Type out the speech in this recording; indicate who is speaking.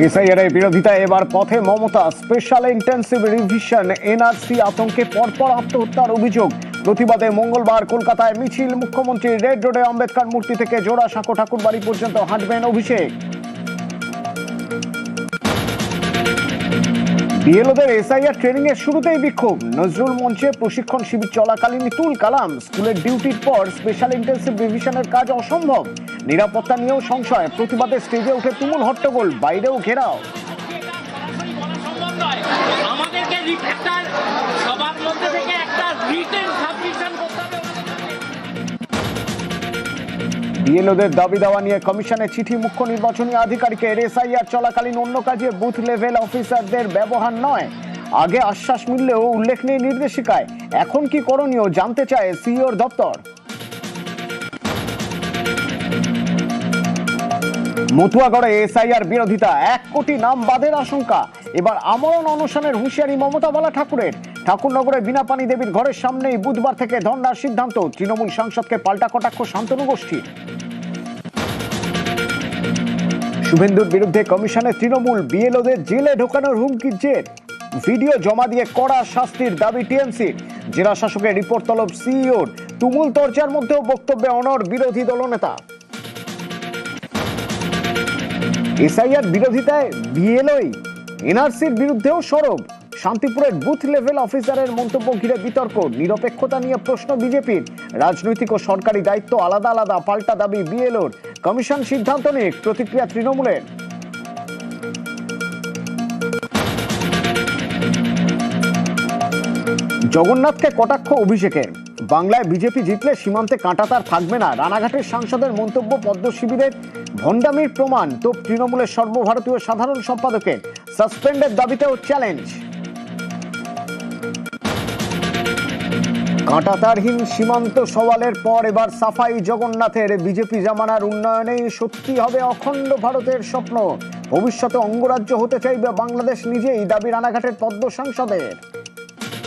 Speaker 1: SIR এর বিরোধিতা এবার পথে Mamata. Special intensive revision NRC আতঙ্কে পরপর আত্মহত্যার অভিযোগ। প্রতিবাদে মঙ্গলবার কলকাতায় মিছিল। মুখ্যমন্ত্রী রেড রোডে আম্বেদকর মূর্তি থেকে জোড়াসাঁকো ঠাকুরবাড়ি পর্যন্ত হাঁটবেন অভিষেক। বিএলওদের এসআইআর ট্রেনিং এর শুরুতেই বিক্ষোভ। নজরুল মঞ্চে প্রশিক্ষণ শিবির চলাকালীন তুল কালাম। স্কুলের ডিউটির পর স্পেশাল ইন্টেন্সিভ রিভিশনের কাজ অসম্ভব। নিরাপত্তা নিয়েও সংশয়। প্রতিবাদে স্টেজে উঠে তুমুল হট্টগোল, বাইরেও ঘেরাও। বিএলওদের দাবি দেওয়া নিয়ে কমিশনের চিঠি। মুখ্য নির্বাচনী আধিকারিকের এসআইআর চলাকালীন অন্য কাজে বুথ লেভেল অফিসারদের ব্যবহার নয়। আগে আশ্বাস মিললেও উল্লেখ নেই নির্দেশিকায়। এখন কি করণীয় জানতে চায় সিইওর দপ্তর। মতুয়াগড়ে এসআইআর বিরোধিতা। 1 কোটি নাম বাদের আশঙ্কা। এবার আমরণ অনশনের হুঁশিয়ারি মমতা বালা ঠাকুরের। ঠাকুরনগরে বিনাপানি দেবীর ঘরের সামনেই বুধবার থেকে ধর্নার সিদ্ধান্ত। তৃণমূল সাংসদকে পাল্টা কটাক্ষ শান্তনু গোষ্ঠীর। শুভেন্দুর বিরুদ্ধে কমিশনে তৃণমূল। বিএলওদের জেলে ঢোকানোর হুমকির জের। ভিডিও জমা দিয়ে কড়া শাস্তির দাবি টিএমসির। জেলা শাসকের রিপোর্ট তলব সিইওর। তুমুল চর্চার মধ্যেও বক্তব্যে অনড় বিরোধী দলনেতা। এসআইআর বিরোধিতায় বিএলওই, এনআরসির বিরুদ্ধেও সরব। শান্তিপুরের বুথ লেভেল অফিসারের মন্তব্য ঘিরে বিতর্ক। নিরপেক্ষতা নিয়ে প্রশ্ন বিজেপির। রাজনৈতিক ও সরকারি দায়িত্ব আলাদা আলাদা, পাল্টা দাবি বিএলওর। কমিশন সিদ্ধান্ত নিক, প্রতিক্রিয়া তৃণমূলের। জগন্নাথকে কটাক্ষ অভিষেকের। বাংলায় বিজেপি জিতলে সীমান্তে কাঁটাতার থাকবে না। রানাঘাটের সাংসদের মন্তব্য পদ্ম শিবিরের ভণ্ডামির প্রমাণ। তো তৃণমূলের সর্বভারতীয় সাধারণ সম্পাদকের সাসপেন্ডের দাবিতেও চ্যালেঞ্জ। কাঁটাতারহীন সীমান্ত সওয়ালের পর এবার সাফাই জগন্নাথের। বিজেপি জামানার উন্নয়নেই সত্যি হবে অখণ্ড ভারতের স্বপ্ন। ভবিষ্যতে অঙ্গরাজ্য হতে চাইবে বাংলাদেশ নিজেই, দাবি রানাঘাটের পদ্ম সাংসদের।